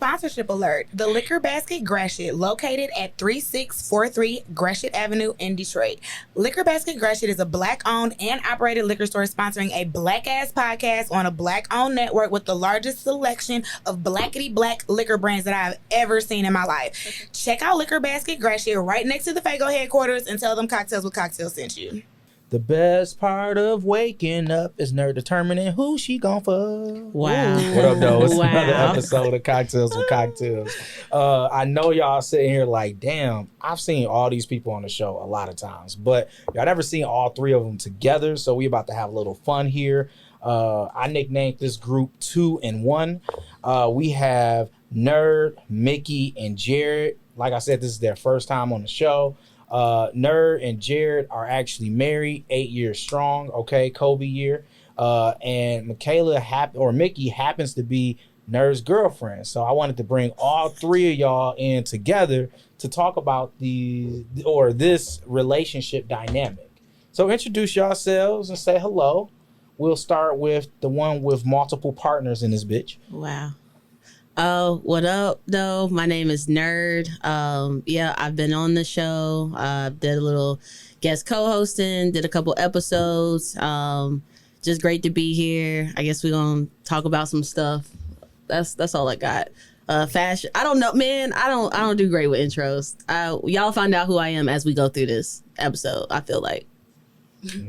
Sponsorship alert. The Liquor Basket Gratiot, located at 3643 Gratiot Avenue in Detroit. Liquor Basket Gratiot is a Black-owned and operated liquor store sponsoring a Black-ass podcast on a Black-owned network with the largest selection of blackety-black liquor brands that I've ever seen in my life. Check out Liquor Basket Gratiot right next to the Fago headquarters and tell them Cocktails with Cocktails sent you. The best part of waking up is Nerd determining who she gon' fuck. Wow. What up, though? It's Wow. another episode of Cocktails with Cocktails. I know y'all sitting here like, damn, I've seen all these people on the show a lot of times, but y'all never seen all three of them together, so we about to have a little fun here. I nicknamed this group 2 in 1. We have Nerd, Miki, and Jaired. Like I said, this is their first time on the show. Nerd and Jaired are actually married, 8 years strong, okay, Kobe year. And Miki happens to be Nerd's girlfriend. So I wanted to bring all three of y'all in together to talk about this relationship dynamic. So introduce yourselves and say hello. We'll start with the one with multiple partners in this bitch. Wow. Oh, what up, though? My name is Nerd. Yeah, I've been on the show. Did a little guest co-hosting, did a couple episodes. Just great to be here. I guess we're going to talk about some stuff. That's all I got. Fashion. I don't know, man. I don't do great with intros. Y'all find out who I am as we go through this episode, I feel like.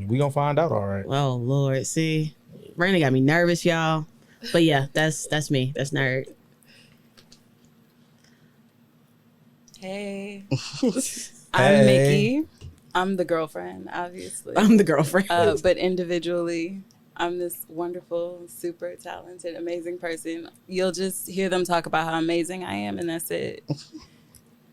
We gonna find out, all right. Oh, Lord. See, Raina got me nervous, y'all. But yeah, that's me. That's Nerd. Hey. I'm Miki. I'm the girlfriend, obviously. I'm the girlfriend. But individually, I'm this wonderful, super talented, amazing person. You'll just hear them talk about how amazing I am, and that's it.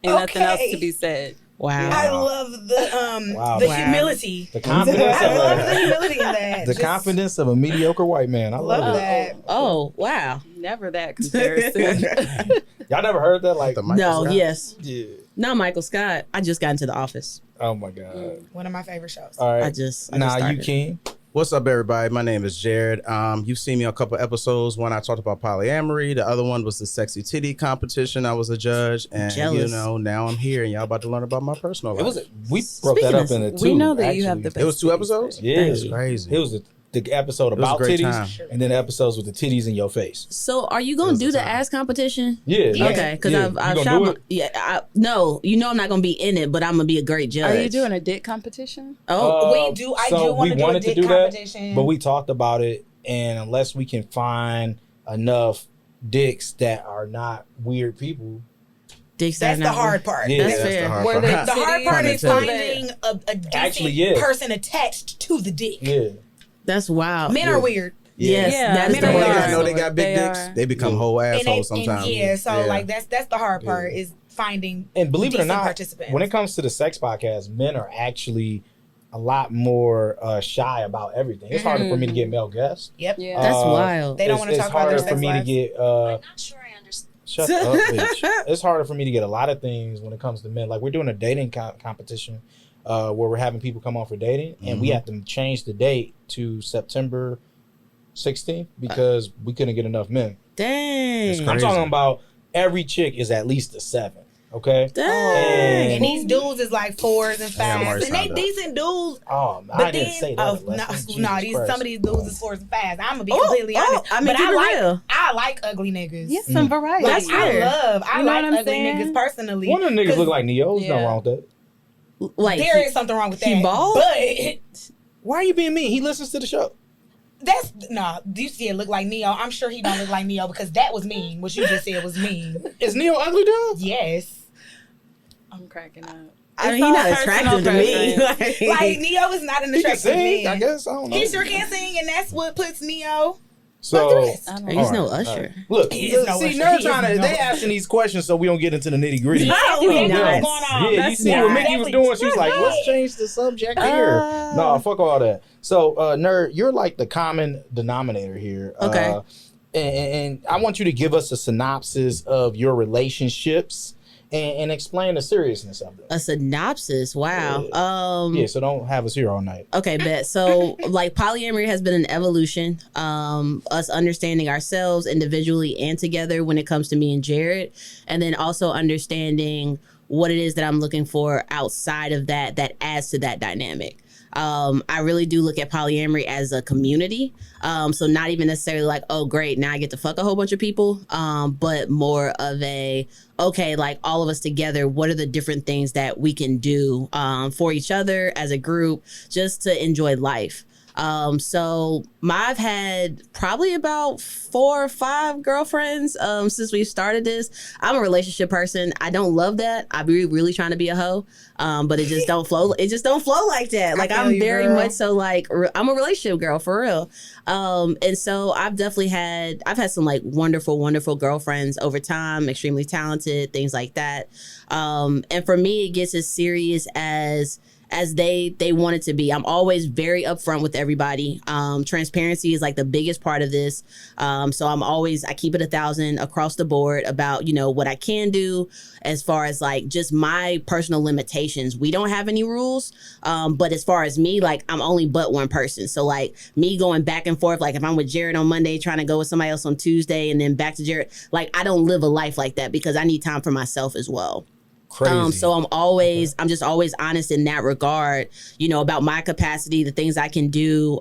Ain't nothing else to be said. Wow. I love the humility. The confidence. I love the humility in that. The confidence of a mediocre white man. I love it. that. Oh, wow. Never that comparison. Y'all never heard that? Like No, Scott? yes. Yeah. No, Michael Scott. I just got into The Office. Oh my God. One of my favorite shows. All right. I just Nah, you started. king. What's up, everybody? My name is Jaired. You've seen me on a couple episodes. One, I talked about polyamory. The other one was the sexy titty competition. I was a judge. And, Jealous. now I'm here, and y'all about to learn about my personal life. We broke that Speaking up of- into two. We know that you have actually. the best. It was 2 episodes? Yeah. That's crazy. It was the episode was a about great titties, time. and then the episodes with the titties in your face. So, are you going was to do the the time. ass competition? Yeah. Okay, because Yeah. I've You shot gonna do my, it? yeah. No, you know I'm not going to be in it, but I'm going to be a great judge. Are you doing a dick competition? Oh, I do want to do a dick competition. But we talked about it, and unless we can find enough dicks that are not weird people, dicks that's are the not- hard part. Yeah, That's that's fair. the hard Were part. they The hard titties? part is Pun finding a decent Actually, yeah. person attached to the dick. yeah. That's wild. Men are weird. Yes, Yeah, that's men the are When weird. hard niggas know they got big They dicks, are. they become whole And assholes sometimes. so like that's the hard part is finding And believe it or decent not, participants. when it comes to the sex podcast, men are actually a lot more shy about everything. It's harder for me to get male guests. Yep. Yeah. That's Uh, wild. They don't It's- want to talk it's about their harder sex for me lives. to get. I'm not sure I understand. Shut up, bitch. It's harder for me to get a lot of things when it comes to men. Like we're doing a dating competition where we're having people come on for dating, and we have to change the date to September 16th because we couldn't get enough men. Dang. I'm crazy. talking about every chick is at least a 7. Okay. Dang. And these dudes is like 4s and Yeah, I'm 5s, already and they signed up. decent dudes. Oh, But I didn't say that. no, Jesus these Christ. some of these dudes is 4s and 5s. I'm gonna be Oh, completely honest. I mean, but keep I it like real. I like ugly niggas. Yes, some variety. Like, That's fair. I You know like what I'm ugly saying? niggas personally. One of the niggas 'Cause look like Neo. There's nothing Yeah. wrong with that. Like, there is something wrong with he that. bald? But Why are you being mean? He listens to the show. that's you see it look like Neo. I'm sure he don't look like Neo because that was mean. What you just said was mean. Is Neo ugly, dude? Yes. I'm cracking up. I mean, It's he's all not personal attractive to me. preference. Like Neo is not an He can attractive sing, man. I guess. I don't know. He sure can sing, and that's what puts Neo. So, I don't He's All no right, Usher. look, He is no see, Usher. nerd He is trying to, no they Usher. asking these questions so we don't get into the nitty gritty. Yeah, we that's not. what's going on. Yeah, you That's see not- what Mickey was definitely- doing? She was like, let's change the subject here. No, fuck all that. So, nerd, you're like the common denominator here. Okay. And I want you to give us a synopsis of your relationships and explain the seriousness of them. A synopsis. Wow. Yeah, so don't have us here all night. Okay, bet. So, like, polyamory has been an evolution. Us understanding ourselves individually and together when it comes to me and Jaired, and then also understanding what it is that I'm looking for outside of that adds to that dynamic. I really do look at polyamory as a community. So not even necessarily like, oh, great, now I get to fuck a whole bunch of people, but more of okay, like all of us together, what are the different things that we can do for each other as a group just to enjoy life? So I've had probably about 4 or 5 girlfriends since we started this. I'm a relationship person. I don't love that. I be really trying to be a hoe, but it just don't flow. It just don't flow like that. Like I'm very much so like I'm a relationship girl for real. And so I've had some like wonderful girlfriends over time, extremely talented, things like that. And for me, it gets as serious as they want it to be. I'm always very upfront with everybody. Transparency is like the biggest part of this. So I keep it 1,000 across the board about, what I can do as far as like just my personal limitations. We don't have any rules. But as far as me, like I'm only but one person. So like me going back and forth, like if I'm with Jaired on Monday, trying to go with somebody else on Tuesday and then back to Jaired, like I don't live a life like that because I need time for myself as well. Crazy. So I'm just always honest in that regard, about my capacity, the things I can do.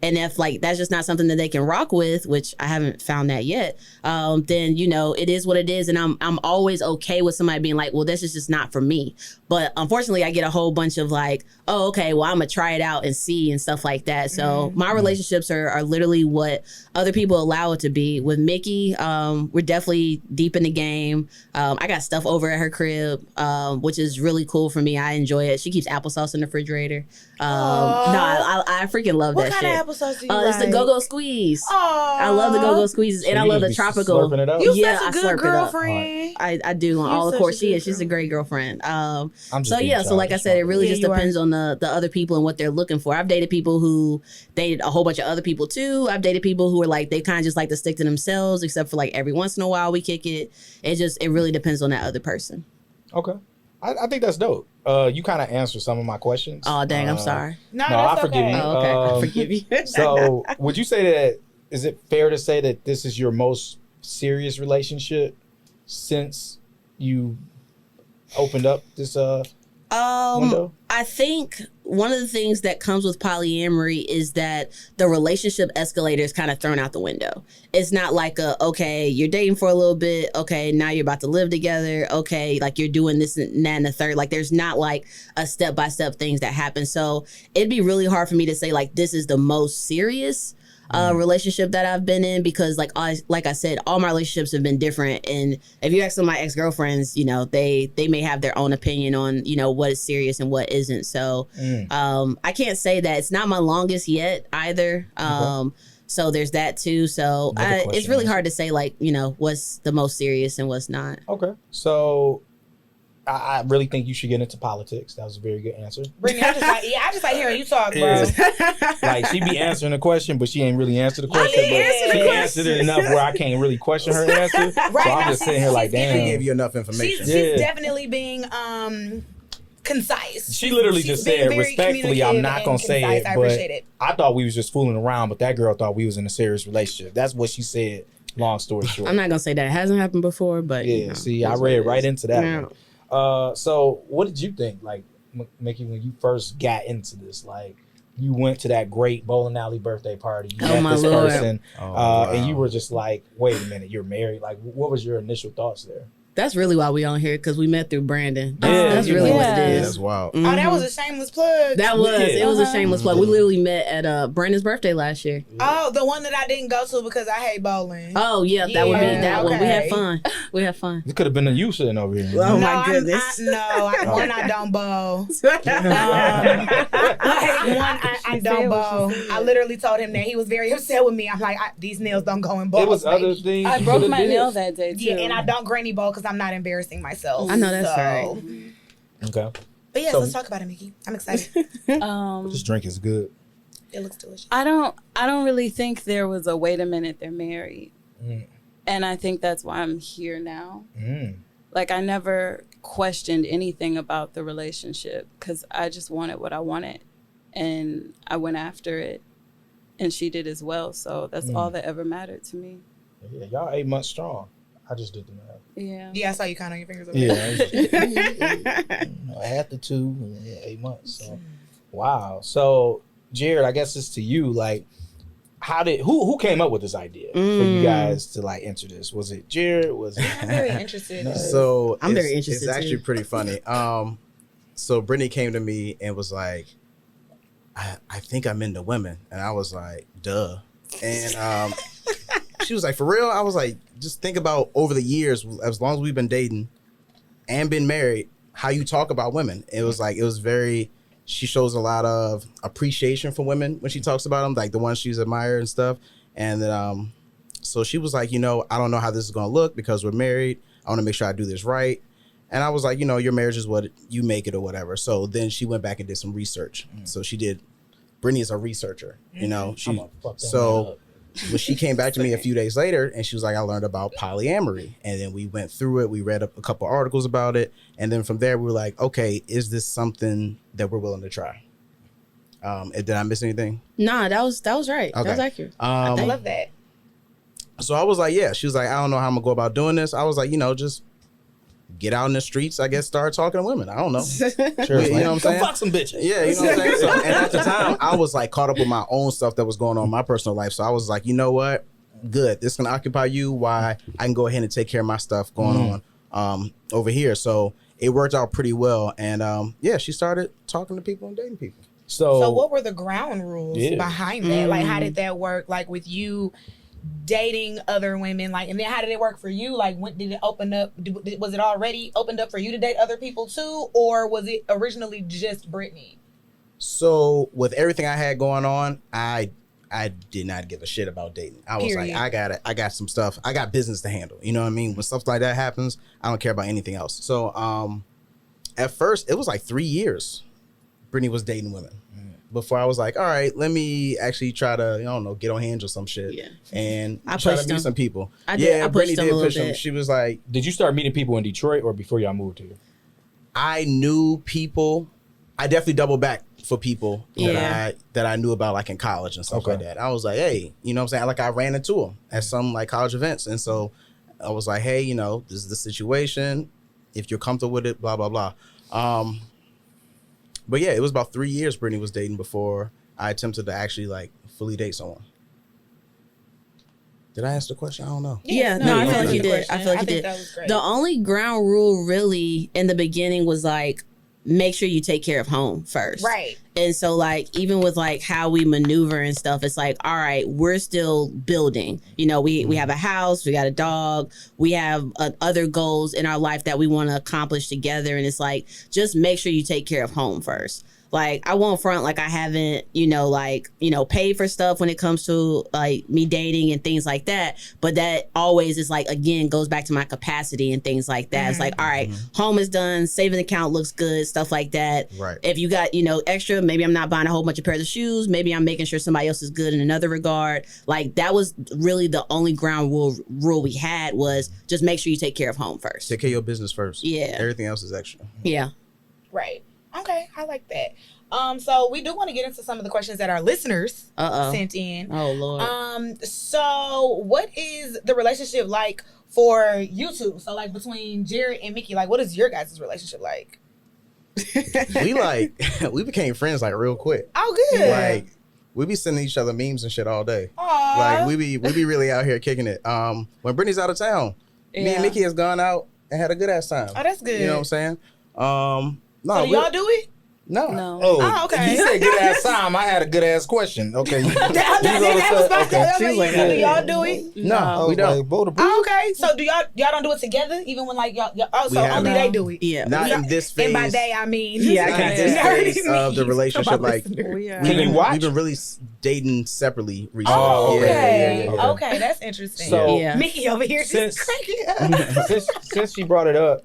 And if like that's just not something that they can rock with, which I haven't found that yet, then it is what it is, and I'm always okay with somebody being like, well, this is just not for me. But unfortunately, I get a whole bunch of like, oh, okay, well, I'm gonna try it out and see and stuff like that. So my relationships are literally what other people allow it to be. With Miki, we're definitely deep in the game. I got stuff over at her crib, which is really cool for me. I enjoy it. She keeps applesauce in the refrigerator. I freaking love that shit. What kind of applesauce do you It's the like? Go-Go Squeeze. Aww. I love the Go-Go Squeezes, and So I you love the just be tropical. slurping it up? You Yeah, such a I good slurp it up. girlfriend. I do on You're all the such course. a She good is. She's a great girlfriend. I'm just So being yeah, so like I childish, said, it really Yeah, just you are. depends on the other people and what they're looking for. I've dated people who dated a whole bunch of other people too. I've dated people who are like they kind of just like to stick to themselves, except for like every once in a while we kick it. It really depends on that other person. Okay. I think that's dope. You kind of answered some of my questions. Oh dang, I'm sorry. No, No, that's I forgive okay. you. Oh, okay, I forgive you. So would you say that, is it fair to say that this is your most serious relationship since you opened up this window? I think one of the things that comes with polyamory is that the relationship escalator is kind of thrown out the window. It's not like okay, you're dating for a little bit. Okay, now you're about to live together. Okay, like you're doing this and that and the third. Like there's not like a step-by-step things that happen. So it'd be really hard for me to say like this is the most serious relationship that I've been in, because like I said, all my relationships have been different. And if you ask some of my ex-girlfriends, they may have their own opinion on what is serious and what isn't. So I can't say that it's not my longest yet either. So there's that too. So it's really hard to say like what's the most serious and what's not. Okay, so I really think you should get into politics. That was a very good answer. Brittany, I just like hearing you talk, bro. Like she be answering the question, but she ain't really answered the question. answered She the answered it enough where I can't really question her answer. So I'm just sitting here like, She damn. gave you enough information. She's definitely being concise. She literally She's just being said, very respectfully, I'm not communicative gonna and say concise. it, I but appreciate it. I thought we was just fooling around, but that girl thought we was in a serious relationship. That's what she said. Long story short. I'm not gonna say that it hasn't happened before, but Yeah, see, I read right into that one. So what did you think, like, Miki, when you first got into this? Like, you went to that great bowling alley birthday party, you met my this Lord. person, wow. and you were just like, wait a minute, you're married? Like, what was your initial thoughts there? That's really why we on here, because we met through Brandon. Yeah, That's really what it Yeah, is. that's wild. Mhm. Oh, that was a shameless plug. That was. Yeah. It was a shameless plug. We literally met at Brandon's birthday last year. Oh, the one that I didn't go to because I hate bowling. Oh yeah, that would be Yeah, that one. We had okay. fun. We had fun. It could have been a you sitting over here. Oh No, my goodness. I don't bowl. I don't bowl. I literally told him that. He was very upset with me. I'm like, these nails don't go in bowls. It was baby. other things. I you broke coulda my did. nail that day too. Yeah, and I don't granny bowl because I'm not embarrassing myself. I know that's so. right. Okay. But yes, So- let's talk about it, Miki. I'm excited. This drink is good. It looks delicious. I don't really think there was a wait a minute, they're married. Mm. And I think that's why I'm here now. Mm. Like, I never questioned anything about the relationship because I just wanted what I wanted. And I went after it. And she did as well. So that's all that ever mattered to me. Yeah, y'all 8 months strong. I just did the math. Yeah. Yeah, I saw you count on your fingers. Over I had the 2, 8 months. So. Wow. So, Jaired, I guess it's to you. Like, who came up with this idea for you guys to like enter this? Was it Jaired? Was it? I'm very interested. So I'm very interested. It's actually pretty funny. So Brittany came to me and was like, I think I'm into women. And I was like, duh. And she was like, for real? I was like, just think about over the years, as long as we've been dating and been married, how you talk about women. It was very, she shows a lot of appreciation for women when she talks about them, like the ones she's admired and stuff. And then, so she was like, I don't know how this is going to look because we're married. I want to make sure I do this right. And I was like, your marriage is what you make it or whatever. So then she went back and did some research. So Brittany is a researcher, when she came back to me a few days later and she was like, I learned about polyamory. And then we went through it. We read a couple articles about it. And then from there, we were like, okay, is this something that we're willing to try? Did I miss anything? Nah, that was right. Okay. That was accurate. I love that. So I was like, yeah. She was like, I don't know how I'm going to go about doing this. I was like, just get out in the streets, I guess, start talking to women. I don't know. Sure, you know what I'm saying? Go fuck some bitches. Yeah, you know what I'm saying? So, and at the time, I was like caught up with my own stuff that was going on in my personal life. So I was like, you know what? Good. This can occupy you. Why I can go ahead and take care of my stuff going on over here. So it worked out pretty well. And she started talking to people and dating people. So what were the ground rules behind that? Like, how did that work? Like, with you dating other women, like, and then how did it work for you? Like, when did it open up? Was it already opened up for you to date other people too, or was it originally just Brittany? So with everything I had going on, I did not give a shit about dating. I was like, I got some stuff. I got business to handle. You know what I mean? When stuff like that happens, I don't care about anything else. So at first, it was like 3 years Brittany was dating women. Before I was like, all right, let me actually try to, get on Hinge or some shit. Yeah. And I try to pushed meet them. some people. I Brittany did push them. She was like, did you start meeting people in Detroit or before y'all moved here? I knew people. I definitely doubled back for people that I knew about, like in college and stuff like that. I was like, hey, you know what I'm saying? Like, I ran into them at some like college events. And so I was like, hey, this is the situation. If you're comfortable with it, blah, blah, blah. But yeah, it was about 3 years Brittany was dating before I attempted to actually like fully date someone. Did I answer the question? I don't know. Yeah, no, I feel like you did. I feel like you did. That was great. The only ground rule really in the beginning was like, make sure you take care of home first. Right. And so like, even with like how we maneuver and stuff, it's like, all right, we're still building. We have a house, we got a dog, we have other goals in our life that we want to accomplish together. And it's like, just make sure you take care of home first. Like, I won't front like I haven't, paid for stuff when it comes to like me dating and things like that. But that always is like, again, goes back to my capacity and things like that. It's like, all right, home is done, saving account looks good, stuff like that. Right. If you got, extra, maybe I'm not buying a whole bunch of pairs of shoes. Maybe I'm making sure somebody else is good in another regard. Like, that was really the only ground rule we had, was just make sure you take care of home first. Take care of your business first. Yeah. Everything else is extra. Yeah. Right. Okay, I like that. So we do want to get into some of the questions that our listeners sent in. Oh Lord. So what is the relationship like for you two? So like between Jaired and Miki, like what is your guys' relationship like? we became friends like real quick. Oh, good. Like, we be sending each other memes and shit all day. Aww. Like, we be really out here kicking it. When Brittany's out of town, me and Miki has gone out and had a good ass time. Oh, that's good. You know what I'm saying? So do y'all do it? No. Oh, okay. You said good ass time. I had a good ass question. Okay. Do y'all do it? No, we don't. Oh, okay. So do y'all don't do it together, even when like y'all so only they do it? Yeah. Not in this phase. And by day I mean Not in this phase of the relationship. Like, Can you watch? We've been really dating separately recently. Oh, okay. Yeah. Okay, that's interesting. So Yeah. Miki over here just cracking up. since she brought it up,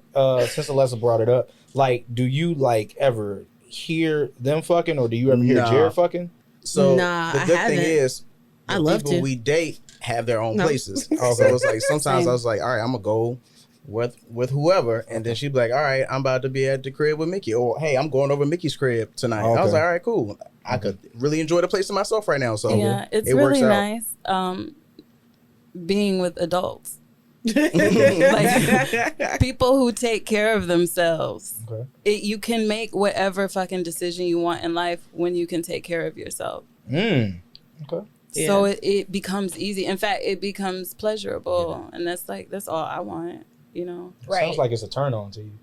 since Alessa brought it up, like, do you like ever hear them fucking, or do you ever hear Jaired fucking? So Nah, the I good haven't. thing is, I the love people to. we date have their own No. places. So it's like sometimes I was like, all right, I'm gonna go with whoever, and then she'd be like, all right, I'm about to be at the crib with Miki, or hey, I'm going over to Miki's crib tonight. I was like, all right, cool. I could really enjoy the place to myself right now. So yeah, it's it really works out. nice being with adults. Like people who take care of themselves. You can make whatever fucking decision you want in life when you can take care of yourself. Okay. So it becomes easy. In fact, it becomes pleasurable, and that's all I want. You know, Sounds like it's a turn on to you.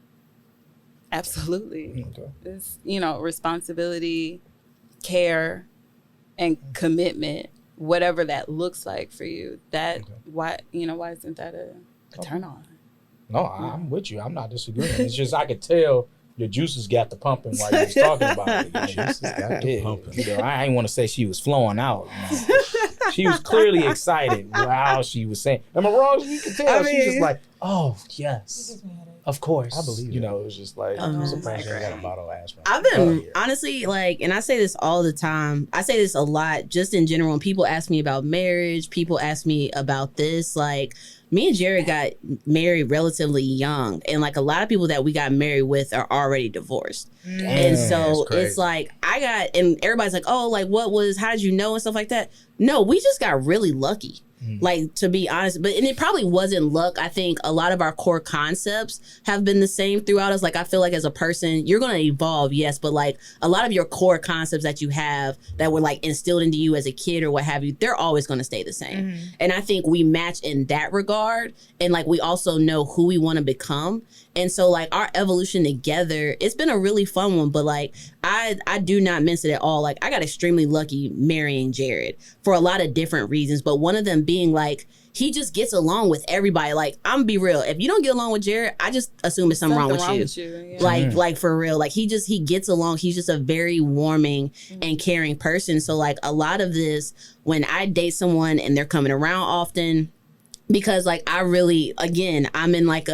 Absolutely. Okay. It's responsibility, care, and commitment. Whatever that looks like for you, why isn't that a turn on? No, I'm with you. I'm not disagreeing. It's just I could tell your juices got the pumping while you was talking about it. Juices got the pumping. I ain't want to say she was flowing out. She was clearly excited while she was saying. Am I wrong? You can tell. She's just like, oh yes, of course. I believe it was just like I'm surprised you got a bottle of aspirin. I've been honestly and I say this all the time. I say this a lot, just in general. When people ask me about marriage, people ask me about this. Like, me and Jaired got married relatively young, and like a lot of people that we got married with are already divorced. And so it's like and everybody's like, oh, like how did you know and stuff like that? No, we just got really lucky. Like, to be honest, and it probably wasn't luck. I think a lot of our core concepts have been the same throughout us. Like, I feel like as a person, you're going to evolve, yes, but like a lot of your core concepts that you have that were like instilled into you as a kid or what have you, they're always going to stay the same. And I think we match in that regard. And like, we also know who we want to become. And so like our evolution together, it's been a really fun one, but like I do not mince it at all. Like, I got extremely lucky marrying Jaired for a lot of different reasons, but one of them being like, he just gets along with everybody. Like, I'm be real. If you don't get along with Jaired, I just assume it's something wrong with you. Yeah. Like for real. Like, he gets along. He's just a very warming and caring person. So like a lot of this, when I date someone and they're coming around often, because like I really, again, I'm in like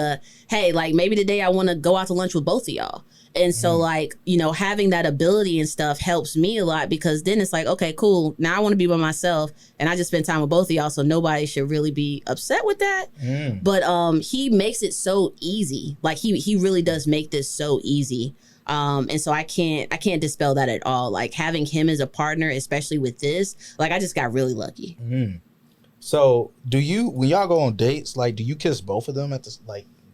hey, like maybe today I want to go out to lunch with both of y'all. And so like, having that ability and stuff helps me a lot, because then it's like, okay, cool. Now I want to be by myself and I just spend time with both of y'all. So nobody should really be upset with that. But he makes it so easy. Like he really does make this so easy. And so I can't dispel that at all. Like, having him as a partner, especially with this, like I just got really lucky. So when y'all go on dates, like, do you kiss both of them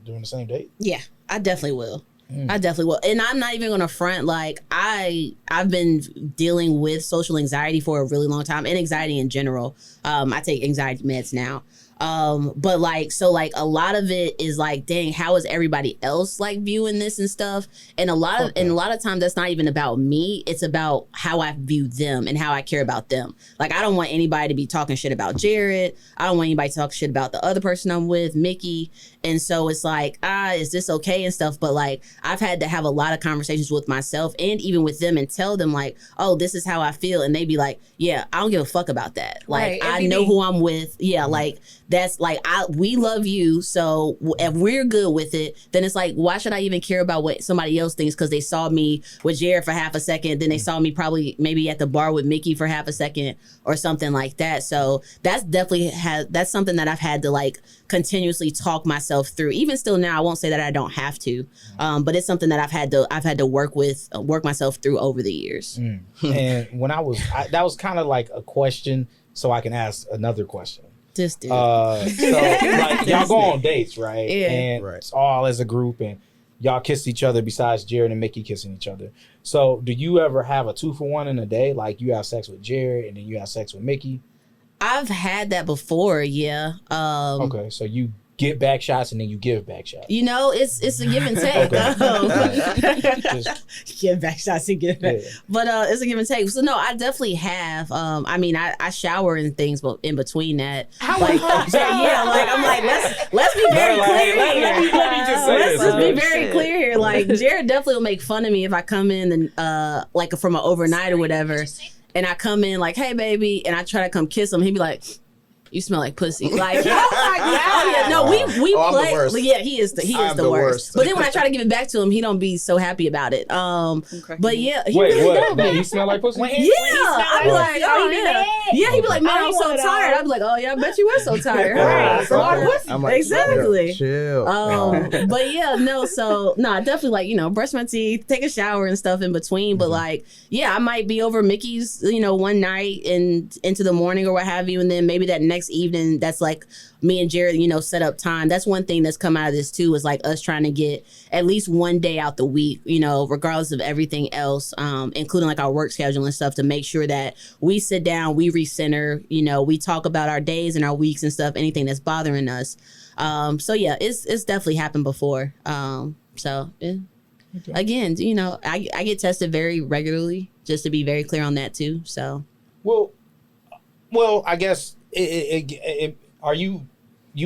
during the same date? Yeah, I definitely will. I definitely will. And I'm not even gonna front, like I've been dealing with social anxiety for a really long time, and anxiety in general. I take anxiety meds now. But like, so like a lot of it is like, dang, how is everybody else like viewing this and stuff? And a lot of times that's not even about me. It's about how I view them and how I care about them. Like, I don't want anybody to be talking shit about Jaired. I don't want anybody to talk shit about the other person I'm with, Miki. And so it's like, is this okay and stuff? But like, I've had to have a lot of conversations with myself and even with them and tell them like, oh, this is how I feel. And they be like, yeah, I don't give a fuck about that. Like, I know who I'm with. Yeah, like, that's like, we love you. So if we're good with it, then it's like, why should I even care about what somebody else thinks? Because they saw me with Jaired for half a second. Then they saw me maybe at the bar with Miki for half a second or something like that. So that's something that I've had to like continuously talk myself through. Even still now, I won't say that I don't have to, but it's something that I've had to work myself through over the years. And when that was kind of like a question, so I can ask another question. This dude. So like, y'all go on dates, right? Yeah. And it's all as a group, and y'all kiss each other besides Jaired and Miki kissing each other. So do you ever have a 2-for-1 in a day? Like, you have sex with Jaired and then you have sex with Miki? I've had that before, yeah. Okay, so you get back shots and then you give back shots. It's a give and take. Give back shots and give back. Yeah. But it's a give and take. So no, I definitely have. I mean, I shower and things, but in between that, like, I'm like, let's be very clear here. Let me just say this. Let's be very clear here. Like, Jaired definitely will make fun of me if I come in and like from an overnight or whatever, and I come in like, hey baby, and I try to come kiss him. He'd be like, You smell like pussy. Like, Oh my God. yeah, no, we Oh, I'm the play. worst. Yeah, he is I'm the the worst. worst. But then when I try to give it back to him, he don't be so happy about it. But yeah, he Wait, really what? don't. That he smell like pussy? When Yeah, he smell I'd be like, oh he be yeah, mad. yeah. He'd be like, man, I I'm so wanna know. tired. I'd be like, oh yeah, I bet you were so tired. Right. Right. So Okay. I'm like, exactly. Chill. But yeah, no, so no, I definitely like, brush my teeth, take a shower and stuff in between. But like, yeah, I might be over Mickey's, one night and into the morning or what have you. And then maybe that next evening, that's like me and Jaired, set up time. That's one thing that's come out of this too, is like us trying to get at least one day out the week, regardless of everything else, including like our work schedule and stuff, to make sure that we sit down, we recenter, we talk about our days and our weeks and stuff, anything that's bothering us. So yeah, it's definitely happened before. Again, I get tested very regularly, just to be very clear on that too. So, Well, I guess are you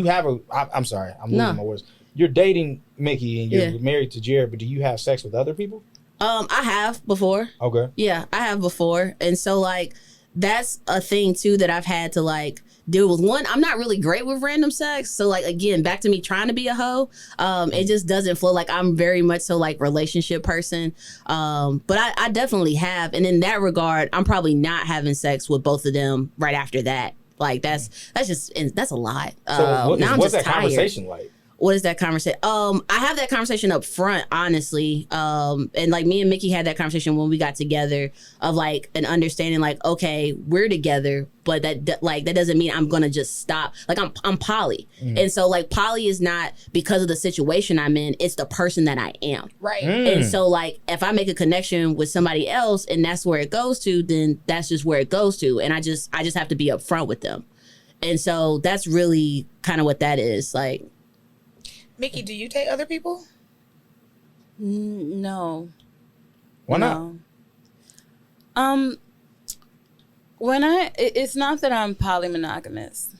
have a? I'm sorry, I'm losing my words. You're dating Miki and you're married to Jaired, but do you have sex with other people? I have before. Okay. Yeah, I have before, and so like that's a thing too that I've had to like deal with. One, I'm not really great with random sex, so like again, back to me trying to be a hoe. It just doesn't flow. Like I'm very much so like relationship person. But I definitely have, and in that regard, I'm probably not having sex with both of them right after that. Like that's a lot. So now I'm what's just that tired. conversation like? What is that conversation? I have that conversation up front, honestly. And like me and Miki had that conversation when we got together, of like an understanding, like, okay, we're together, but that doesn't mean I'm gonna just stop. Like I'm poly, and so like poly is not because of the situation I'm in. It's the person that I am. Right. And so like if I make a connection with somebody else and that's where it goes to, then that's just where it goes to, and I just have to be upfront with them. And so that's really kind of what that is like. Miki, do you date other people? No. Why not? It's not that I'm polymonogamous.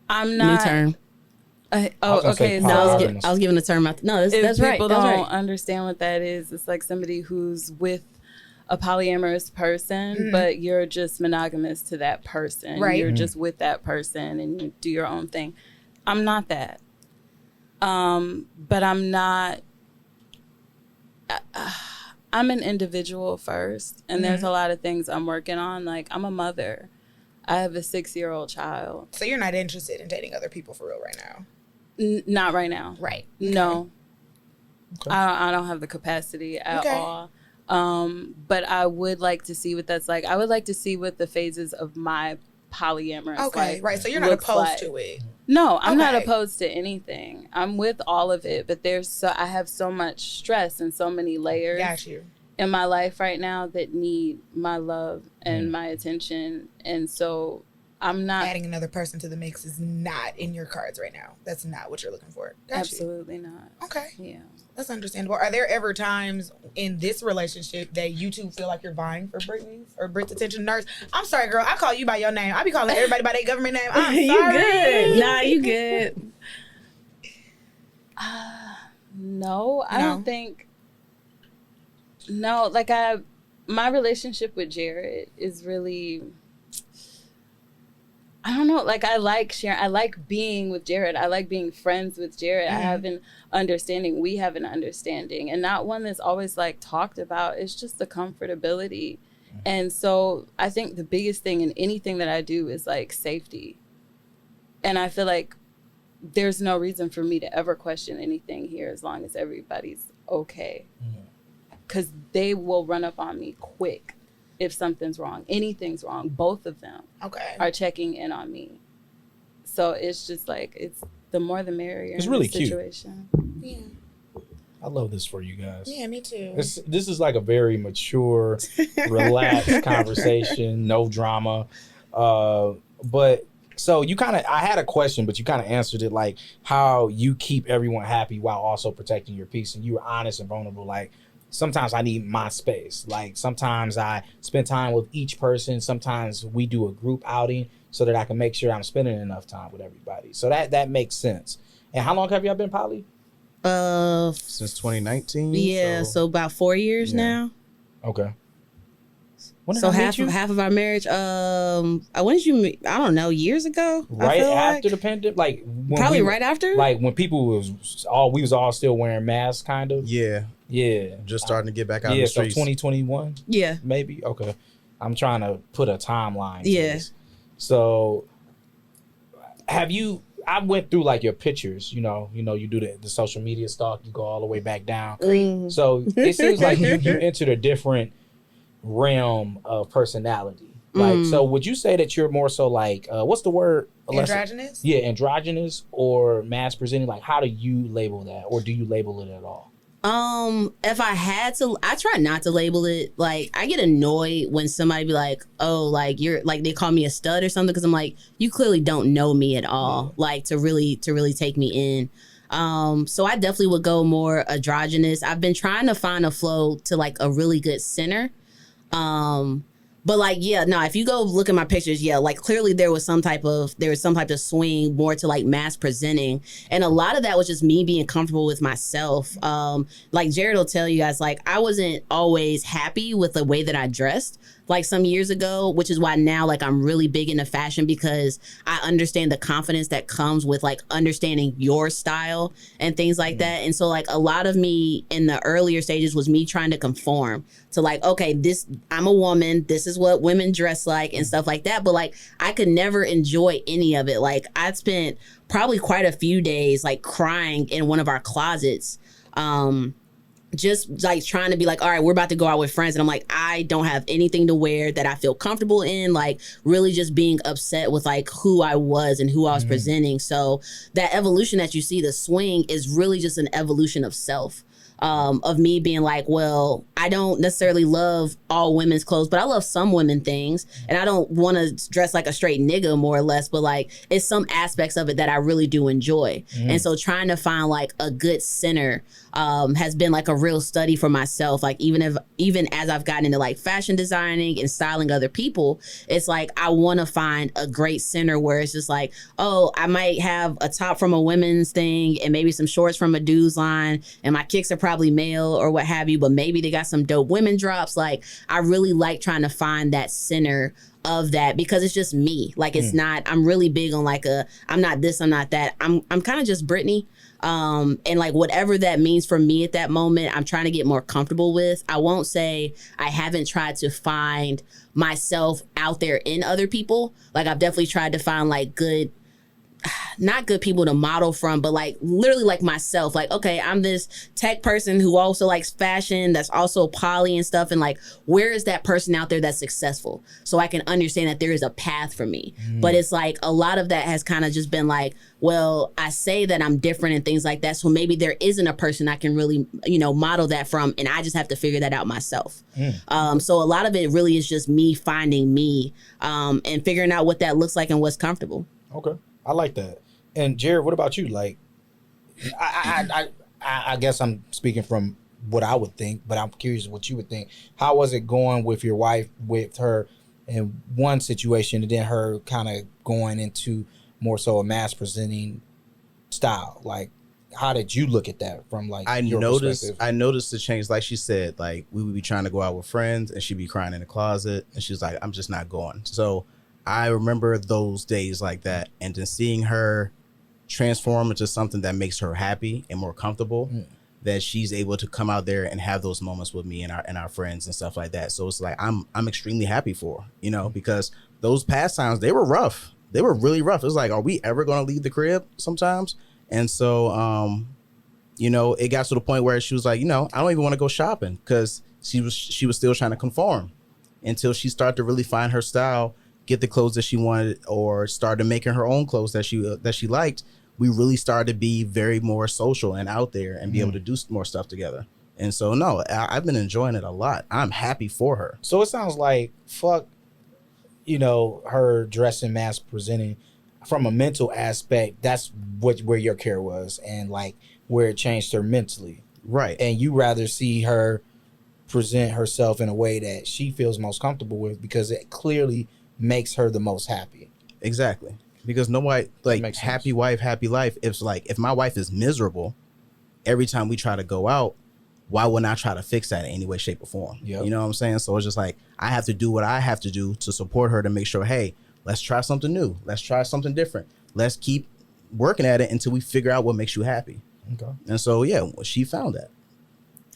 I'm not. New term. Okay. No, I was giving the term out. No, that's right. People That's don't right. understand what that is. It's like somebody who's with a polyamorous person, but you're just monogamous to that person. Right. You're just with that person and you do your own thing. I'm not that. But I'm not. I'm an individual first, and there's a lot of things I'm working on. Like I'm a mother. I have a 6-year-old child. So you're not interested in dating other people for real right now? Not right now. Right. No. Okay. I don't have the capacity at all. But I would like to see what that's like. I would like to see what the phases of my polyamorous life right. So you're not looks opposed like. to it. No, I'm not Okay. opposed to anything. I'm with all of it, but I have so much stress and so many layers Got you. in my life right now that need my love and my attention. And so I'm not Adding another person to the mix is not in your cards right now. That's not what you're looking for. Got absolutely not. you. Okay. Yeah. That's understandable. Are there ever times in this relationship that you two feel like you're vying for Brittany's or Britt's attention? Nurse, I'm sorry, girl. I call you by your name. I be calling everybody by their government name. I'm sorry. You good? Nah, you good. No, I No? don't think. No, like my relationship with Jaired is really. I don't know. Like I like sharing. I like being with Jaired. I like being friends with Jaired. I have an understanding. We have an understanding, and not one that's always like talked about. It's just the comfortability, and so I think the biggest thing in anything that I do is like safety, and I feel like there's no reason for me to ever question anything here as long as everybody's okay, because they will run up on me quick. If something's wrong, anything's wrong, both of them are checking in on me. So it's just like, it's the more the merrier. It's really cute. Situation. Yeah. I love this for you guys. Yeah, me too. This is like a very mature, relaxed conversation, no drama. But so I had a question, but you kind of answered it, like how you keep everyone happy while also protecting your peace. And you were honest and vulnerable. Like, sometimes I need my space. Like sometimes I spend time with each person. Sometimes we do a group outing so that I can make sure I'm spending enough time with everybody. So that makes sense. And how long have y'all been poly? Since 2019. Yeah, so about 4 years now. Okay. When did So I meet you? half of our marriage. When did you meet? I don't know. Years ago. Right I feel after like. the pandemic, like when Probably we, right after. like when people we was all still wearing masks, kind of. Yeah, Yeah, just starting to get back out in yeah. the So streets. 2021, Yeah. maybe. Okay, I'm trying to put a timeline. To Yeah. this. So, have you? I went through like your pictures. You do the social media stalk. You go all the way back down. So it seems like you entered a different realm of personality. Like, so would you say that you're more so like, what's the word? Androgynous? Yeah, androgynous or mass presenting. Like, how do you label that, or do you label it at all? If I had to, I try not to label it. Like, I get annoyed when somebody be like, oh, like you're like, they call me a stud or something. Cause I'm like, you clearly don't know me at all. Like to really take me in. So I definitely would go more androgynous. I've been trying to find a flow to like a really good center. But like, yeah, no, if you go look at my pictures, yeah, like clearly there was some type of swing more to like mass presenting. And a lot of that was just me being comfortable with myself. Like Jaired will tell you guys, like I wasn't always happy with the way that I dressed like some years ago, which is why now like I'm really big into fashion because I understand the confidence that comes with like understanding your style and things like that. And so like a lot of me in the earlier stages was me trying to conform to like, okay, I'm a woman, this is what women dress like and stuff like that. But like I could never enjoy any of it. Like I spent probably quite a few days like crying in one of our closets. Just like trying to be like, all right, we're about to go out with friends. And I'm like, I don't have anything to wear that I feel comfortable in. Like really just being upset with like who I was and who I was presenting. So that evolution that you see, the swing is really just an evolution of self. Of me being like, well, I don't necessarily love all women's clothes, but I love some women things. And I don't want to dress like a straight nigga more or less, but like it's some aspects of it that I really do enjoy. And so trying to find like a good center has been like a real study for myself. Like even as I've gotten into like fashion designing and styling other people, it's like I want to find a great center where it's just like, oh, I might have a top from a women's thing and maybe some shorts from a dude's line and my kicks are probably male or what have you, but maybe they got some dope women drops. Like I really like trying to find that center of that because it's just me. Like it's not, I'm really big on like I'm not this, I'm not that. I'm kind of just Brittany. And like whatever that means for me at that moment, I'm trying to get more comfortable with. I won't say I haven't tried to find myself out there in other people. Like I've definitely tried to find like not good people to model from, but like literally like myself. Like, okay, I'm this tech person who also likes fashion, that's also poly and stuff. And like, where is that person out there that's successful? So I can understand that there is a path for me. But it's like a lot of that has kind of just been like, well, I say that I'm different and things like that. So maybe there isn't a person I can really, model that from. And I just have to figure that out myself. So a lot of it really is just me finding me and figuring out what that looks like and what's comfortable. Okay. I like that. And Jaired, what about you? Like, I guess I'm speaking from what I would think, but I'm curious what you would think. How was it going with your wife, with her in one situation, and then her kind of going into more so a mass presenting style? Like, how did you look at that from like your perspective? I noticed the change. Like she said, like we would be trying to go out with friends, and she'd be crying in the closet, and she's like, "I'm just not going." So I remember those days like that, and then seeing her transform into something that makes her happy and more comfortable, that she's able to come out there and have those moments with me and our friends and stuff like that. So it's like I'm extremely happy for her, because those past times, they were rough. They were really rough. It was like, are we ever going to leave the crib sometimes? And so it got to the point where she was like, I don't even want to go shopping, because she was still trying to conform until she started to really find her style, get the clothes that she wanted, or started making her own clothes that she liked. We really started to be very more social and out there and be able to do more stuff together. And so, no, I've been enjoying it a lot. I'm happy for her. So it sounds like fuck, her dressing, mass presenting from a mental aspect. That's where your care was, and like where it changed her mentally. Right. And you rather see her present herself in a way that she feels most comfortable with, because it clearly makes her the most happy. Exactly. Because nobody, like, happy wife, happy life. It's like, if my wife is miserable every time we try to go out, why wouldn't I try to fix that in any way, shape, or form? Yep. You know what I'm saying? So it's just like I have to do what I have to do to support her to make sure, hey, let's try something new. Let's try something different. Let's keep working at it until we figure out what makes you happy. Okay. And so, yeah, she found that.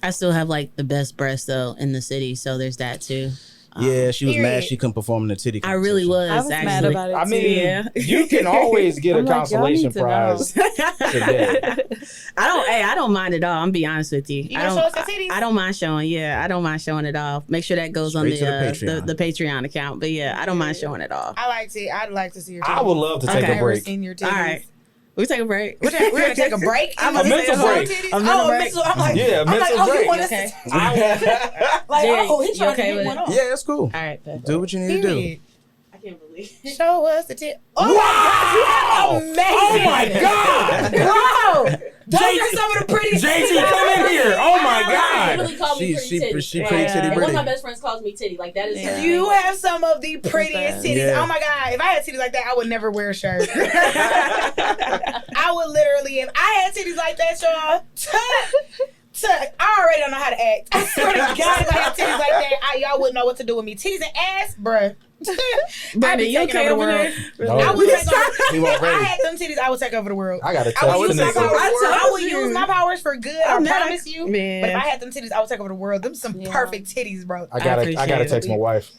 I still have like the best breasts though in the city, so there's that too. Yeah, she was mad period. she couldn't perform in the titty I really competition. was. I was actually. mad about it. I mean, Yeah. you can always get a I'm like, y'all consolation need to prize today. I don't mind at all. I'm be honest with you. You I gonna don't. show us your titties? I don't mind showing. Yeah, I don't mind showing it off. Make sure that goes Straight to on the the Patreon. the Patreon account. But yeah, I don't mind showing it off. I'd like to see your titties. I would love to take Okay. a I've never break. seen your titties. All right, we take a break. We're gonna take a break. I'm A mental break. Titties? A mental Oh, break. mental. I'm like, Yeah, I'm like, mental oh, break. you want us Okay. to? Like, Jared, oh, he's you trying okay to get with one it? off. Yeah, it's cool. All right, bet. Do what you need to do. Period. I can't believe. Show us the tip. Oh Wow! my God, you are amazing. Oh my God! Bro, those are some of the prettiest. JT, come in here! Oh my God! Literally called me She pretty titty. pretty titty And one pretty. of my best friends calls me titty. Like that is. her You thing. have some of the prettiest titties. Yeah. Oh my God. If I had titties like that, I would never wear a shirt. I would literally, if I had titties like that, y'all, I already don't know how to act. I swear to God, if I had titties like that, y'all wouldn't know what to do with me. Titties and ass, bruh. I'd Brandon, be you taking okay over the over world. there? No. I would take over. He wasn't If I ready. had them titties, I would take over the world. I gotta I tell would use you my powers. nigga. I would use my powers for good. I I'm not- promise you. Man. But if I had them titties, I would take over the world. Them some Yeah. perfect titties, bro. I gotta appreciate it. text my wife.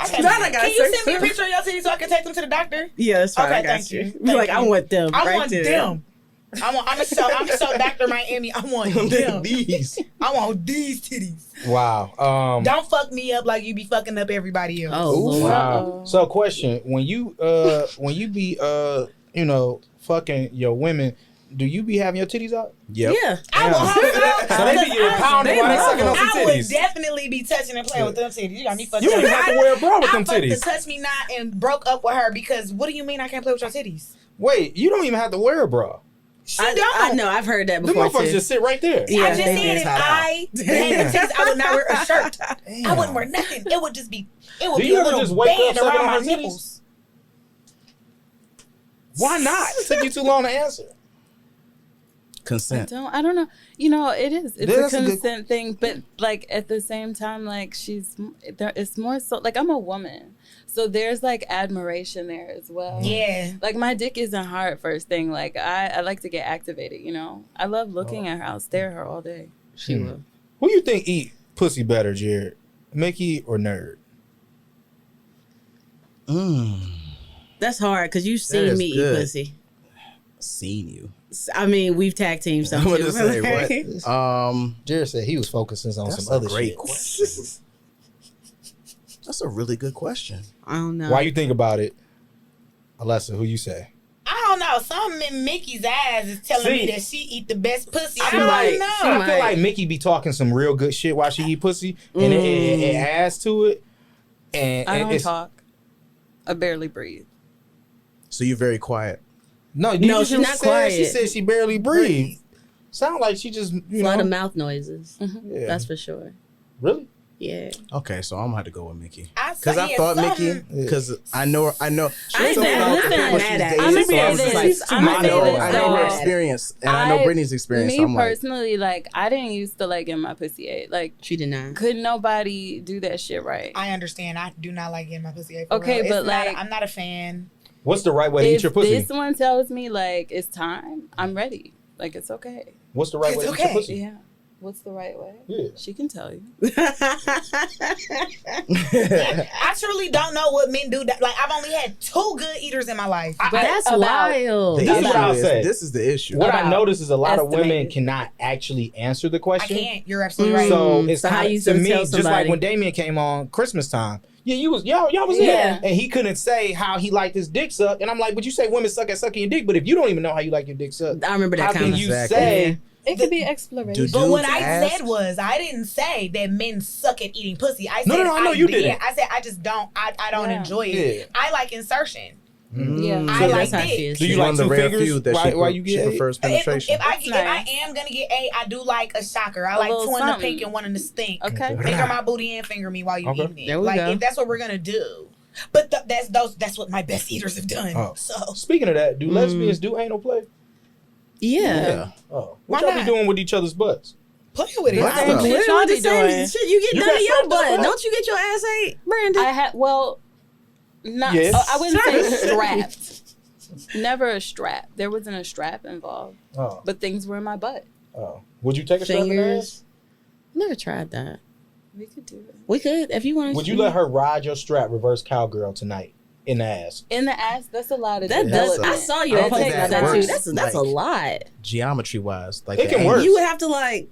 Okay. Not like I Can you said send me a so. picture of your titties so I can take them to the doctor? Yeah, that's fine. Okay, I got thank you. you. Be like, Thank I you. want them. I right want there. them. I'm gonna show Dr. Miami. I want them. These. I want these titties. Wow. Don't fuck me up like you be fucking up everybody else. Oh, Lord. Wow. So, question: when you be fucking your women, do you be having your titties out? Yep. Yeah. I will hope so. So they be getting pounded while they sucking on some I would titties. definitely be touching and playing with them titties. You got me fucked You up. don't even have to wear a bra with I them fucked the titties. touch me not and broke up with her because what do you mean I can't play with your titties? Wait, you don't even have to wear a bra. She don't. I know. I've heard that The before motherfuckers too. Oh, just sit right there. Yeah. I just they said do. if I had the titties, I would not wear a shirt. Damn. I wouldn't wear nothing. It would just be. It would Do be you a ever little just wake up band sucking around on my her titties? nipples. Why not? It took you too long to answer. Consent. I don't know. You know, it is. It's That's a a good- consent thing, but like at the same time, like it's more so like I'm a woman, so there's like admiration there as well. Yeah. Like my dick isn't hard first thing. Like I like to get activated. You know, I love looking at her. I'll stare at her all day. She will. Who you think eat pussy better, Jared? Mickey or Nerd? That's hard because you've That seen is me eat good. pussy. Seen you. I mean, we've tag teamed I'm something. gonna say what? Jared said he was focusing on That's some a other great shit. question. That's a really good question. I don't know. Why you think about it, Alessa? Who you say? I don't know. Something in Mickey's eyes is telling See. me that she eat the best pussy. I She don't might. know. She I feel might. like Mickey be talking some real good shit while she eat pussy, and it adds to it. And I don't it's, talk. I barely breathe. So you're very quiet. No, No, she's she's not quiet. She said she barely breathed. Sound like she just a lot know. of mouth noises. Yeah. That's for sure. Really? Yeah. Okay, so I'm gonna have to go with Mickey. Because I thought Mickey, because I know. I ain't told saying- me all the listen, people I'm she's mad at dated, you. so I was I'ma just say like, this. I'ma I say know this, her though. experience, and I know Brittany's experience. Me So I'm like, personally, like I didn't used to like get my pussy ate. Like She did not. couldn't nobody do that shit right. I understand. I do not like getting my pussy ate. for Okay, real. but, It's not- like- I'm not a fan. What's the right way to eat If your pussy? this one tells me like it's time, I'm ready. Like it's okay. What's the right way to It's eat your okay. pussy? Yeah. What's the right way? Yeah. She can tell you. I truly don't know what men do. Like I've only had 2 good eaters in my life. That's about- wild. the This is what I'll issue say. is, this is the issue. What I About notice is a lot of women estimated. cannot actually answer the I question. can't. You're absolutely right. So it's So how kind you of to gonna me tell just like somebody? when Damien came on Christmas time. Yeah, y'all was Yeah. there, and he couldn't say how he liked his dick sucked. And I'm like, but you say women suck at sucking your dick, but if you don't even know how you like your dick sucked, I remember that how can comment. you Exactly. say? It could be exploration. Do But what dudes I ask? said was, I didn't say that men suck at eating pussy. I said, No, I know you didn't. I said, I just don't, I don't Yeah. enjoy it. Yeah. I like insertion. Yeah. I So like that's how she dick. is. Do you She's like one of the two rare fingers few that while you she get prefers penetration. If I That's nice. am gonna get A, I do like a shocker. I A like little 2 in the something. pink and 1 in the stink. Okay. Finger my booty and finger me while you Okay. eating it. There we like go. if that's what we're gonna do. But that's what my best eaters have done. Oh. So Speaking of that, do lesbians do anal play? Yeah. Oh, Why what y'all be not? doing with each other's butts? Playing with it. What I the- don't What think- y'all be doing? Shit, you get You done got to your slapped in the butt. butt. Don't you get your ass ate, Brandon? I had not. Yes. I wouldn't say strapped. Never a strap. There wasn't a strap involved, Oh, but things were in my butt. oh. Would you take a strap in the ass? Fingers. Never tried that. We could do it We could if you want. Would you let her ride your strap reverse cowgirl tonight in the ass? in the ass. That's a lot of That does. development. I saw you I don't post think about that that too. works, That's a like- lot. Geometry wise, like It the can work. angles. You would have to like.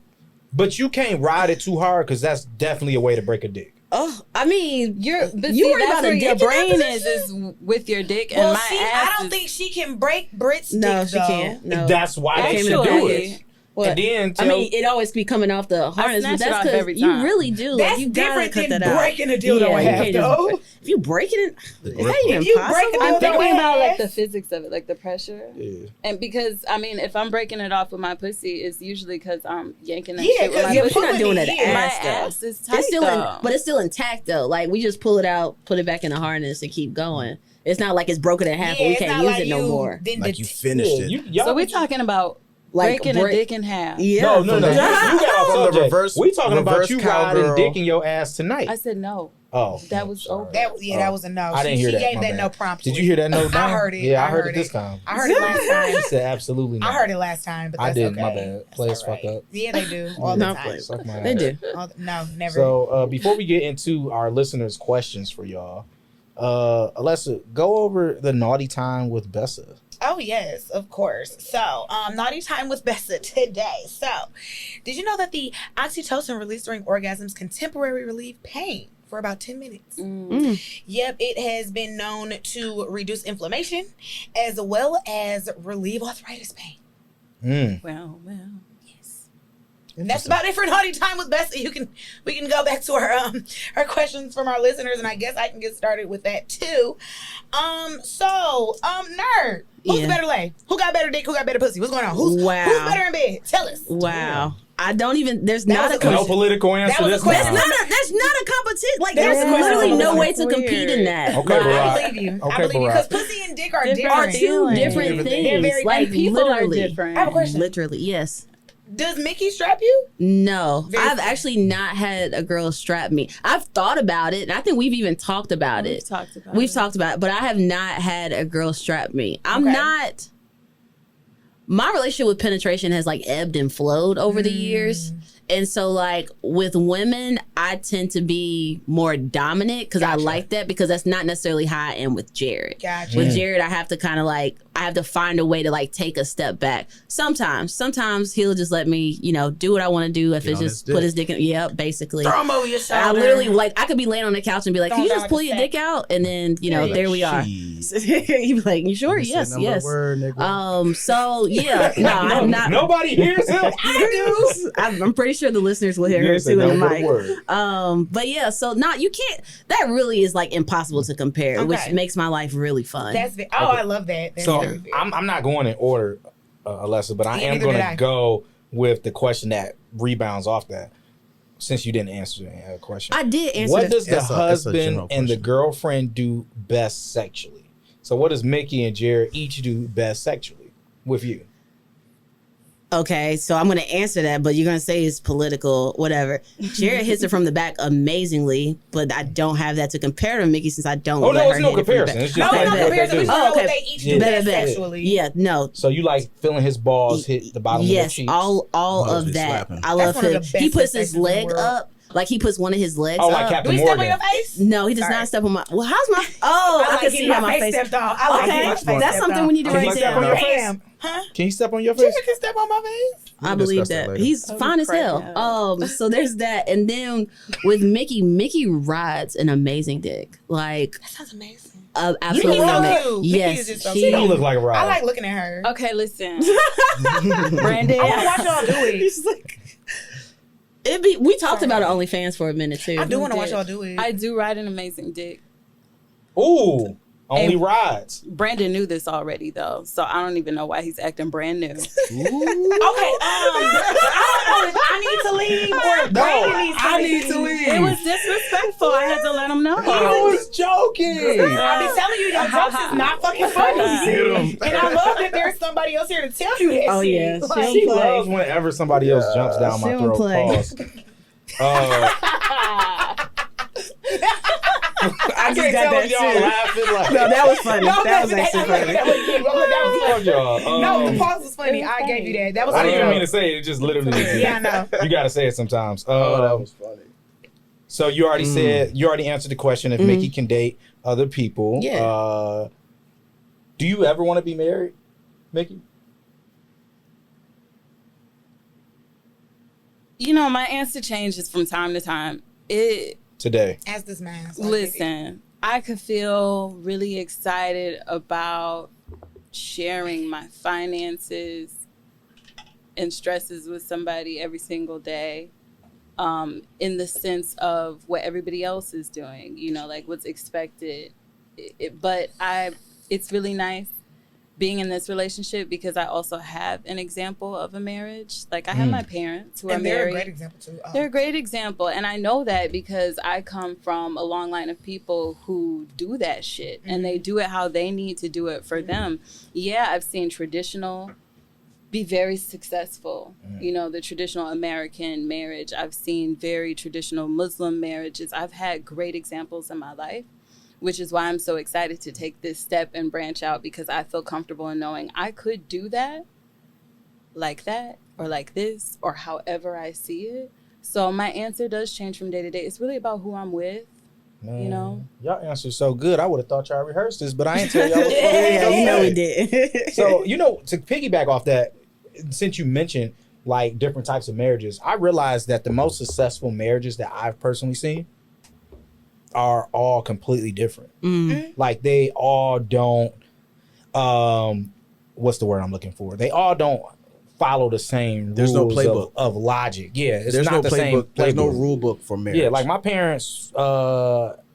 But you can't ride it too hard because that's definitely a way to break a dick. Oh, I mean, But You see, worry that's about a where your dick in that brain position? is with your dick, Well, and my see, ass. I don't is, think she can break Brit's dick, no, she though. can't. No, That's why they should do Actually, it. What? And then I mean, it always be coming off the harness, but snatch it that's off because every you time. really do. That's you gotta different cut than that out. breaking a dildo Yeah, in you half, can't just- though. If you break it, The is grip that on even If you possible? break it I'm Dildo thinking in about like half. the physics of it, like the pressure. Yeah. And because I mean, if I'm breaking it off with my pussy, it's usually because I'm yanking that Yeah, shit with 'cause my you're pussy. You're not doing it Yeah. at My ass though. ass is tight It's still, though. but it's still intact though. Like we just pull it out, put it back in the harness, and keep going. It's not like it's broken in half, and we it's can't not use like it no you more. didn't like you det- finished it. Y'all So we're just- talking about Like breaking break- a dick in half. Yeah. No, you the- got off from the subject. reverse- We talking about reverse you riding cowgirl. dick in your ass tonight. I said no. Oh, That was sorry. over. That was a no. I didn't she hear she that. gave My that bad. no prompt. Did you hear that no? I heard it. Yeah, I heard it heard this it. time. I heard it last time. She said absolutely not. I heard it last time, but I that's didn't, okay. my bad. That's Players all right. fuck up. Yeah, they do all the No, time. Suck my They ass. do. No, never. So before we get into our listeners' questions for y'all, Alessa, go over the naughty time with Bessa. Oh yes, of course. So, naughty time with Bessa today. So, did you know that the oxytocin released during orgasms can temporarily relieve pain for about 10 minutes? Yep, it has been known to reduce inflammation as well as relieve arthritis pain. Well. And that's about it for naughty time with Bessie. We can go back to our questions from our listeners, and I guess I can get started with that too. Nerd, who's Yeah. the better lay? Who got better dick? Who got better pussy? What's going on? Who's better in bed? Tell us. Wow. I don't even. There's That not was a a question. No political answer That was a this question. time. That's not a competition. Like That there's was a question. literally no That way was to compete in that. Okay, Like, Barack. I believe you. Okay, I believe you Barack. because pussy and dick are Different different. are two feelings. different They're things. very- like And people literally, are different. I have a question. literally, yes. Does Miki strap you? No, Very I've fair. actually not had a girl strap me. I've thought about it, and I think we've even talked about We've it. talked about We've it. talked about it, but I have not had a girl strap me. I'm Okay. not. My relationship with penetration has like ebbed and flowed over the years. And so, like, with women, I tend to be more dominant because I Gotcha. like that because that's not necessarily how I am with Jaired. Gotcha. With Jaired, I have to kind of like, I have to find a way to like take a step back. Sometimes he'll just let me, do what I want to do. If Get it's on just his put dick. his dick in, yeah, basically. Throw him over your shoulder. I literally, like, I could be laying on the couch and be like, Throw can you him just down pull like a your sack. dick out? And then, there we are. Jeez. You'd be like, you sure? You said Yes, number yes. word, nigga. So yeah, no, I'm not. Nobody hears him. I'm pretty sure the listeners will hear You her said too in the no mic. word. But yeah, so you can't. That really is like impossible to compare, which Okay. makes my life really fun. I love that. That's So very fair. I'm not going in order, Alessa, but I Yeah, am neither going did to I. go with the question that rebounds off that. Since you didn't answer the question, I did answer. what does the It's a husband general and the question. girlfriend do best sexually? So what does Miki and Jaired each do best sexually with you? Okay, so I'm gonna answer that, but you're gonna say it's political, whatever. Jared hits it from the back amazingly, but I don't have that to compare to Mickey since I don't. Oh, let no, her it's no hit it from the comparison. back. It's no, just Okay, no like what they comparison. We do. just know okay. what they each do Yeah. best Bet. sexually. Yeah, no. So you like feeling his balls hit the bottom of Yes, the cheeks? all Balls of be that. slapping. I That's love one of him. the He best puts his sensations in the leg world. up, like he puts one of his legs Oh, like up. Do Captain we step on Morgan. your face? No, he does Sorry. not step on my. Well, how's my? Oh, I, like can see getting how my face. stepped on. I like getting my Okay, face that's stepped something on. we need to Can you write step on your down. face? Damn. Huh? Can you step on your face? Jaired can step on my face. I We'll believe discuss that that later. he's I'll be fine as hell. pregnant. So there's that, and then with Mickey rides an amazing dick, like That sounds amazing. absolutely Mickey's so amazing. cute. Mickey Yes, is just so she- cute. You look like a ride. I like looking at her. Okay, listen, Brandon. I want to watch y'all do it. He's like, we talked about OnlyFans for a minute too. I do want to watch y'all do it. I do ride an amazing dick. Ooh. Only rides. Brandon knew this already though, so I don't even know why he's acting brand new. Okay, I don't know if I need to leave or Brandon needs to leave. I need to leave. It was disrespectful. I had to let him know. I was joking. I've been telling you your jokes is not fucking funny. And I love that there's somebody else here to tell you that. Oh, shit. yeah. Like, She loves whenever somebody else jumps down my She don't throat. play. Pause. I just got that y'all too. laughing like No, that was funny. No, That was actually funny. That was y'all. no, the pause was funny. I gave you that. That was I didn't even mean funny. to say it. It just literally. Yeah, I know. You gotta say it sometimes. that was funny. So you already said, you already answered the question if Miki can date other people. Yeah. Do you ever want to be married, Miki? You know, my answer changes from time to time. Today. As this man. Listen, I could feel really excited about sharing my finances and stresses with somebody every single day, in the sense of what everybody else is doing, you know, like what's expected. But it's really nice being in this relationship because I also have an example of a marriage. Like I have my parents who are And they're married. a great example too. They're a great example. And I know that because I come from a long line of people who do that shit and they do it how they need to do it for them. Yeah, I've seen traditional be very successful. You know, the traditional American marriage. I've seen very traditional Muslim marriages. I've had great examples in my life, which is why I'm so excited to take this step and branch out because I feel comfortable in knowing I could do that, or like this, or however I see it. So my answer does change from day to day. It's really about who I'm with, Man, you know? y'all answered so good. I would have thought y'all rehearsed this, but I ain't tell y'all what Yeah, you know we did. So, you know, to piggyback off that, since you mentioned like different types of marriages, I realized that the most successful marriages that I've personally seen are all completely different. Like they all don't what's the word I'm looking for? They all don't follow the same There's no rules playbook. of logic. Yeah, it's There's not no the same playbook. There's no playbook. rule book for marriage. Yeah, like my parents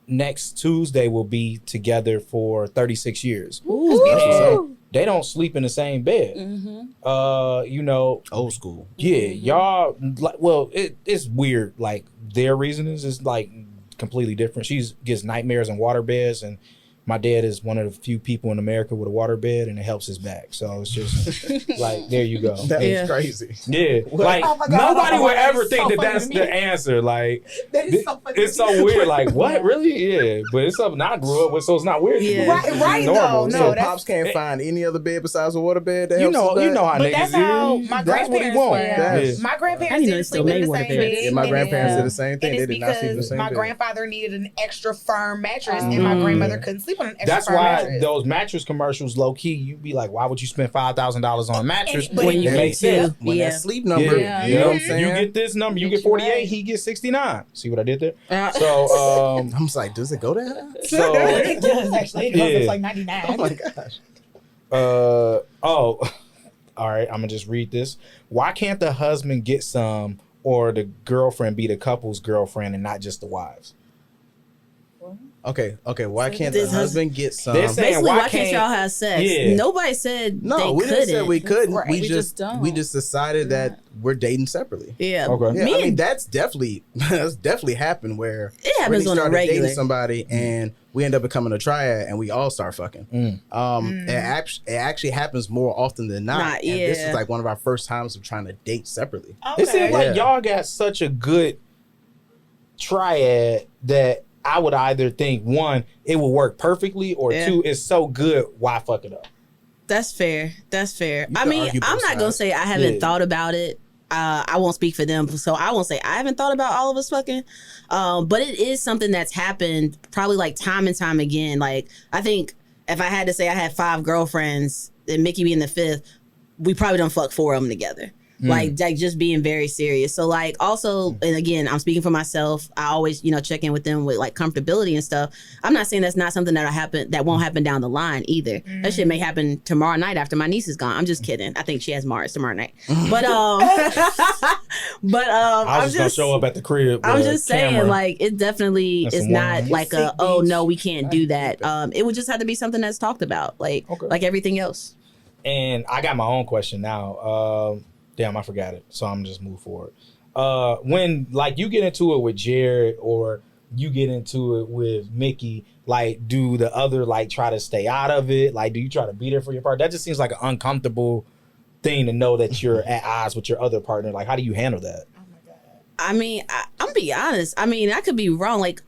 next Tuesday will be together for 36 years. Ooh. They don't sleep in the same bed. You know, old school. yeah, y'all like, well, it's weird. Like their reasonings is like completely different. She gets nightmares and water beds, and my dad is one of the few people in America with a water bed, and it helps his back. So it's just like, there you go. That is Yeah. crazy. Yeah, like Oh my God, nobody oh my would God, ever it's think so that funny that's to the me. answer. Like That is so funny it's to me. so weird. Like what, really? Yeah, but it's something I grew up with, so it's not weird. to me. Yeah. It's just Right, normal. though. So No, So that's- pops can't find any other bed besides a water bed. That you helps know, his you know back? how But niggas that's how is. my That's what he grandparents want. were. Yes. My I grandparents didn't know didn't they still sleep in made the water same beds. bed. Yeah, my and grandparents it's- did the same thing. And They it's did not sleep in the because same my bed. grandfather needed an extra firm mattress, and my grandmother couldn't sleep on an extra That's firm why mattress. those mattress commercials, low key, you be like, why would you spend $5,000 on a mattress? But When you it can makes too. sense. When Yeah. that sleep number, Yeah. you know what I'm saying? You get this number, you get Get you 48, right. he gets 69. See what I did there? Uh, So, I'm just like, does it go there? so It does actually. It goes Yeah. up like 99. Oh my gosh. all right, I'm gonna just read this. Why can't the husband get some or the girlfriend be the couple's girlfriend and not just the wives? Okay. Why can't the This husband get some? They're saying, Basically, why why can't can't- y'all have sex? Yeah. Nobody said No, they we couldn't. didn't say we couldn't. Right. We We just just don't. we just decided that we're dating separately. Yeah. Okay. Yeah, Me I mean and that's definitely happened where It happens Brittany on a started regular. dating somebody and we end up becoming a triad and we all start fucking. It actually happens more often than not. And this yeah. is like one of our first times of trying to date separately. It seems like Yeah. y'all got such a good triad that I would either think, one, it will work perfectly, or Yeah. two, it's so good, why fuck it up? That's fair. That's fair. You I can mean, argue I'm both not gonna sides. say I haven't Yeah. thought about it. I won't speak for them, so I won't say I haven't thought about all of us fucking. But it is something that's happened probably like time and time again. Like I think if I had to say I had 5 girlfriends, and Miki being the 5th, we probably done fuck 4 of them together. like just being very serious. So like also, and again, I'm speaking for myself. I always, check in with them with like comfortability and stuff. I'm not saying that's not something that won't happen down the line either. That shit may happen tomorrow night after my niece is gone. I'm just kidding. I think she has Mars tomorrow night. But I was just gonna show up at the crib. I'm just saying, camera. like, it definitely is not like oh no, we can't do that. It would just have to be something that's talked about, like everything else. And I got my own question now. Damn, I forgot it. So I'm just move forward. When like you get into it with Jaired or you get into it with Miki, like do the other like try to stay out of it? Like do you try to be there for your partner? That just seems like an uncomfortable thing to know that you're at odds with your other partner. Like how do you handle that? Oh my God. I mean, I'm be honest. I mean, I could be wrong. Like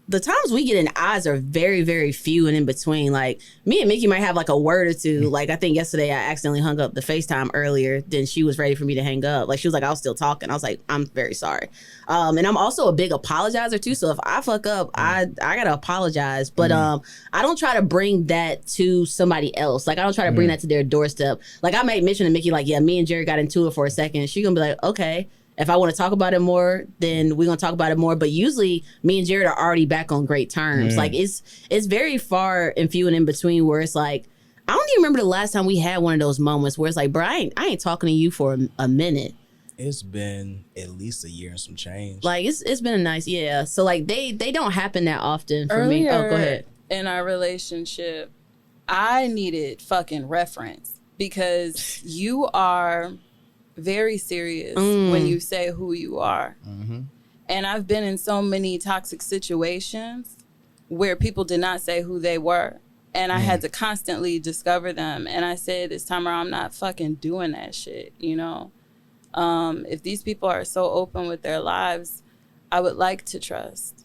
the times we get in odds are very, very few and in between. Like me and Miki might have like a word or two. Like I think yesterday I accidentally hung up the FaceTime earlier than she was ready for me to hang up. Like she was like, I was still talking. I was like, I'm very sorry. And I'm also a big apologizer too. So if I fuck up, I gotta apologize. But I don't try to bring that to somebody else. Like I don't try to bring that to their doorstep. Like I might mention to Miki, like, yeah, me and Jaired got into it for a second. She gonna be like, okay. If I want to talk about it more, then we're going to talk about it more. But usually me and Jaired are already back on great terms. Like it's very far and few and in between where it's like, I don't even remember the last time we had one of those moments where it's like, bro, I ain't talking to you for a minute. It's been at least a year and some change. Like it's been a nice, yeah. So like they don't happen that often for me. Earlier Oh, go ahead. in our relationship, I needed fucking reference because you are very serious when you say who you are. And I've been in so many toxic situations where people did not say who they were. And I had to constantly discover them. And I said, this time around, I'm not fucking doing that shit, If these people are so open with their lives, I would like to trust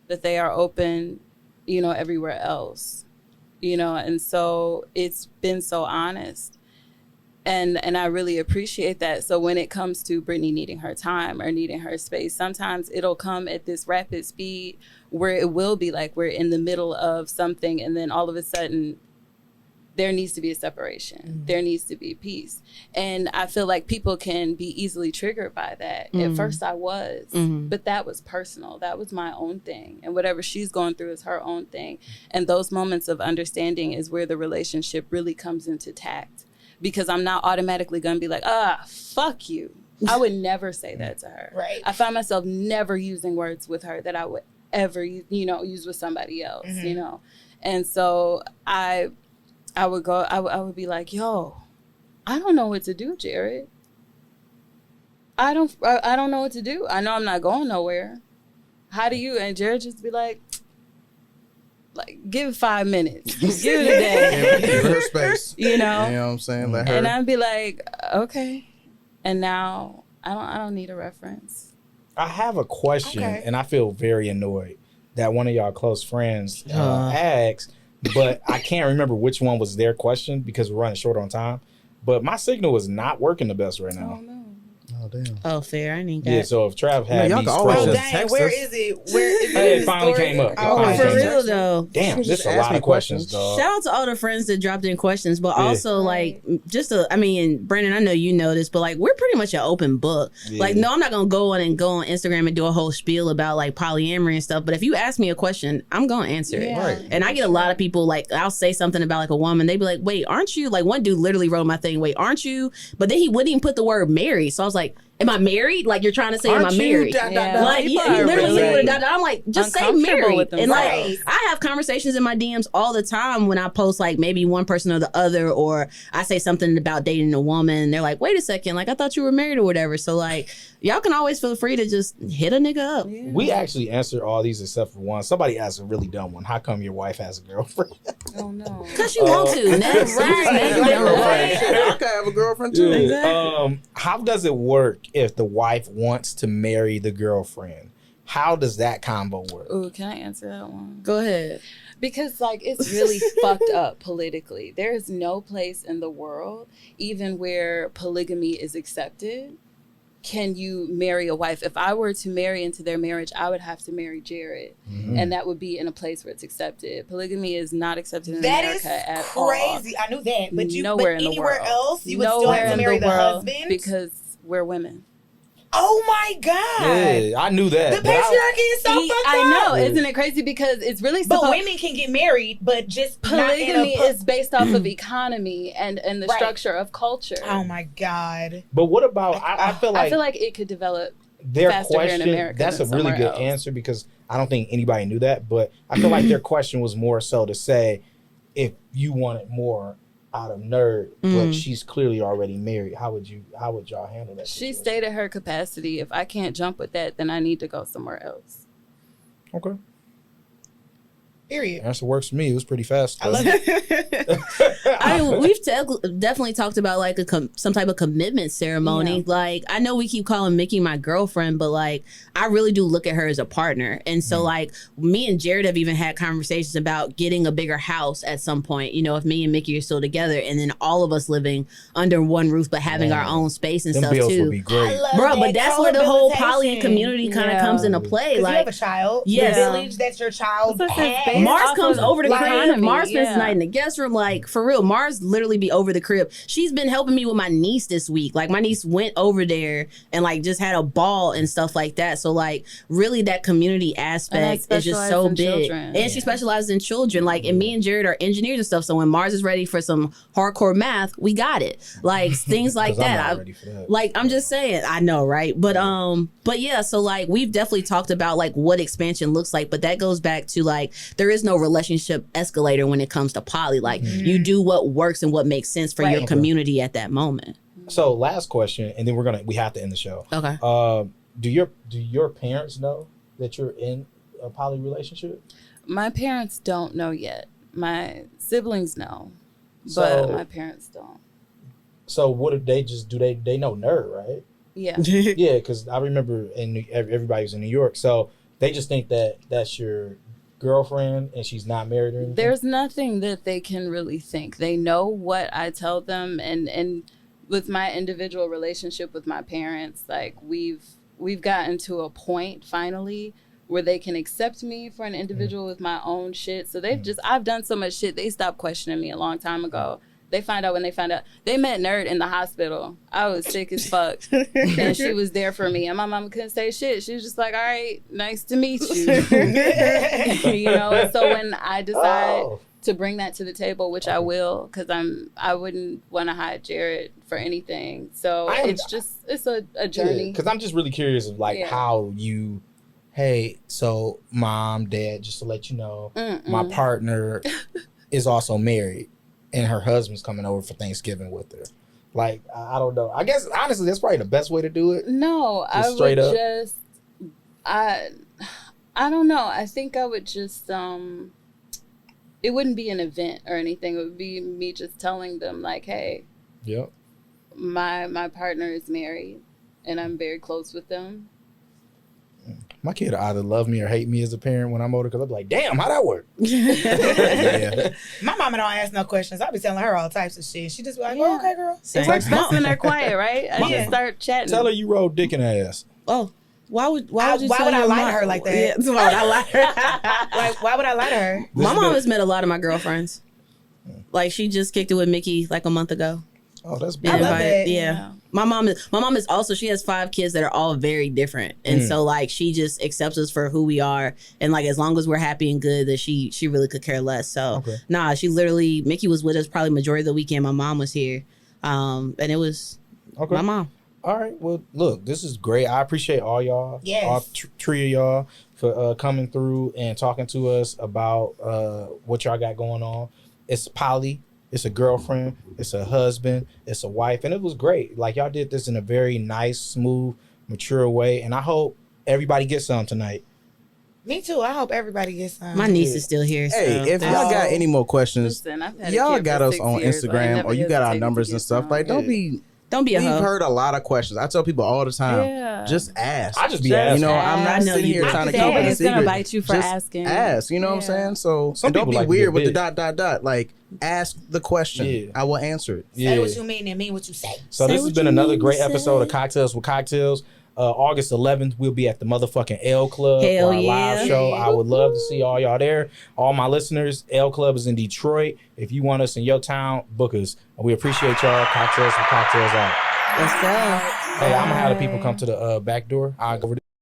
that they are open, everywhere else, And so it's been so honest. And I really appreciate that. So when it comes to Brittany needing her time or needing her space, sometimes it'll come at this rapid speed where it will be like we're in the middle of something and then all of a sudden there needs to be a separation. There needs to be peace. And I feel like people can be easily triggered by that. At first I was, but that was personal. That was my own thing. And whatever she's going through is her own thing. And those moments of understanding is where the relationship really comes into tact. Because I'm not automatically going to be like, fuck you. I would never say that to her. Right. I find myself never using words with her that I would ever, use with somebody else, And so I would be like, yo, I don't know what to do, Jaired. I don't know what to do. I know I'm not going nowhere. How do you? And Jaired just be like, give it 5 minutes. Give it a day. Give her space. You know what I'm saying? Let her. And I'd be like, okay. And now I don't need a reference. I have a question, and I feel very annoyed that one of y'all close friends asked, but I can't remember which one was their question because we're running short on time. But my signal is not working the best right now. Oh, no. Oh, damn. Oh, fair. I need that. Yeah, so if Trav had y'all me can always Oh, scrolling, just dang. text Where us. is it? Where is Hey, it? it finally came up. Oh, Finally For came real up. though. Damn, this is a Ask lot me of questions, questions. dog. Shout out to all the friends that dropped in questions, but also like Brandon, I know you know this, but like we're pretty much an open book. Yeah. Like, no, I'm not gonna go on Instagram and do a whole spiel about like polyamory and stuff. But if you ask me a question, I'm gonna answer it. Right. And I get a lot of people like I'll say something about like a woman, they be like, "Wait, aren't you?" Like one dude literally wrote my thing, "Wait, aren't you?" But then he wouldn't even put the word married. So I was like, am I married? Like you're trying to say, am I Aren't you married? Yeah. Like he People are literally really would have got. I'm like, just say uncomfortable married. with And like themselves. I have conversations in my DMs all the time when I post like maybe one person or the other, or I say something about dating a woman. And they're like, wait a second, like I thought you were married or whatever. So like y'all can always feel free to just hit a nigga up. Yeah. We actually answered all these except for one. Somebody asked a really dumb one. How come your wife has a girlfriend? Oh, no. Cause you want to. Next. I could have a girlfriend too. Yeah. How does it work if the wife wants to marry the girlfriend? How does that combo work? Ooh, can I answer that one? Go ahead. Because like it's really fucked up politically. There is no place in the world, even where polygamy is accepted, can you marry a wife? If I were to marry into their marriage, I would have to marry Jaired. And that would be in a place where it's accepted. Polygamy is not accepted in America at all. That is crazy. I knew that. But Nowhere in the anywhere world. else, you would still have to marry the husband? Because we're women. Oh my God. Yeah, I knew that. The patriarchy is so fucked up. I know. Isn't it crazy? Because it's really But women can get married, but just polygamy is based off of economy and the structure of culture. Oh my God. But what about, I feel like it could develop their faster question, here in America. that's a really good answer, because I don't think anybody knew that. But I feel like their question was more so to say, if you wanted more out of Nerd, but she's clearly already married, how would y'all handle that She situation? stayed at her capacity. If I can't jump with that, then I need to go somewhere else. Okay. Period. Answer works for me. It was pretty fast. I love it. I mean, we've definitely talked about like some type of commitment ceremony. Yeah. Like, I know we keep calling Miki my girlfriend, but like, I really do look at her as a partner. And so like, me and Jaired have even had conversations about getting a bigger house at some point. You know, if me and Miki are still together, and then all of us living under one roof, but having our own space and Them stuff bills too. would be great. Bro, but that's where the whole poly and community kind of comes into play. Like, Like, you have a child. Yes. The village that your child has. Mars comes over the crib. economy, Mars spends yeah. the night in the guest room. Like, for real, Mars literally be over the crib. She's been helping me with my niece this week. Like, my niece went over there and like just had a ball and stuff like that. So like, really, that community aspect is just so big. Children. And she specializes in children. Like, and me and Jaired are engineers and stuff. So when Mars is ready for some hardcore math, we got it. Like things like 'Cause I'm that. not ready for that. Like, I'm just saying, I know, right? But yeah, so like, we've definitely talked about like what expansion looks like, but that goes back to like, there is no relationship escalator when it comes to poly. Like, you do what works and what makes sense for your community at that moment. So last question, and then we have to end the show. Okay. Do your parents know that you're in a poly relationship? My parents don't know yet. My siblings know, So- but my parents don't. So what did they just do? They know Nerd, right? Yeah. Yeah, because I remember everybody was in New York, so they just think that that's your girlfriend and she's not married or anything. There's nothing that they can really think. They know what I tell them, and with my individual relationship with my parents, like we've gotten to a point finally where they can accept me for an individual with my own shit. So I've done so much shit, they stopped questioning me a long time ago. They find out when they found out. They met Nerd in the hospital. I was sick as fuck. And she was there for me. And my mama couldn't say shit. She was just like, all right, nice to meet you. You know, and so when I decide to bring that to the table, which I will, because I wouldn't want to hide Jaired for anything. So it's a journey. Because I'm just really curious of like how you, hey, so mom, dad, just to let you know, my partner is also married. And her husband's coming over for Thanksgiving with her. Like, I don't know. I guess, honestly, that's probably the best way to do it. No, I would straight up. just, I don't know. I think I would just, it wouldn't be an event or anything. It would be me just telling them, like, hey, Yep. my partner is married and I'm very close with them. My kid will either love me or hate me as a parent when I'm older, because I'll be like, damn, how'd that work? Yeah. My mama don't ask no questions. I be telling her all types of shit. She just be like, oh, okay, girl. Same. It works best when they're quiet, right? I just start chatting. Tell her you rolled dick in her ass. Oh, why would you why tell would I your lie to mom? her like that? Yeah, why would I lie to her? Like, why would I lie to her? My mom has met a lot of my girlfriends. Like, she just kicked it with Miki like a month ago. Oh, that's Been I love invited- it. Yeah. My mom is also, she has 5 kids that are all very different. And so like, she just accepts us for who we are. And like, as long as we're happy and good, that she really could care less. So nah, she literally, Miki was with us probably majority of the weekend. My mom was here. And it was my mom. All right. Well, look, this is great. I appreciate all y'all. Yes. All three of y'all for coming through and talking to us about what y'all got going on. It's poly. It's a girlfriend. It's a husband. It's a wife. And it was great. Like, y'all did this in a very nice, smooth, mature way. And I hope everybody gets some tonight. Me too. I hope everybody gets some. My niece is still here. So Hey, if y'all got any more questions, Listen, I've had a y'all kid got for us 6 on years, so I Instagram never or you got our hesitated to numbers get and stuff. some. Like, don't be Don't be a We've hoe. heard a lot of questions. I tell people all the time, Yeah. just ask. I just be Just asking. You know, I'm I not know sitting you here do. trying to keep it a Nobody's secret. gonna bite you for Just asking. Ask, you know what I'm Yeah. saying? So Some and don't people be like to weird get with the big. Like, ask the question. Yeah. I will answer it. Say what you mean and mean what you say. So Say this has what been you another mean to great episode say. of Cocktails with Cocktails. August 11th, we'll be at the motherfucking L Club Hell for our yeah. live show. I would love to see all y'all there. All my listeners, L Club is in Detroit. If you want us in your town, book us. We appreciate y'all. Cocktails with Cocktails out. Let's go. Hey, I'm gonna have the people come to the back door. I'll go over there.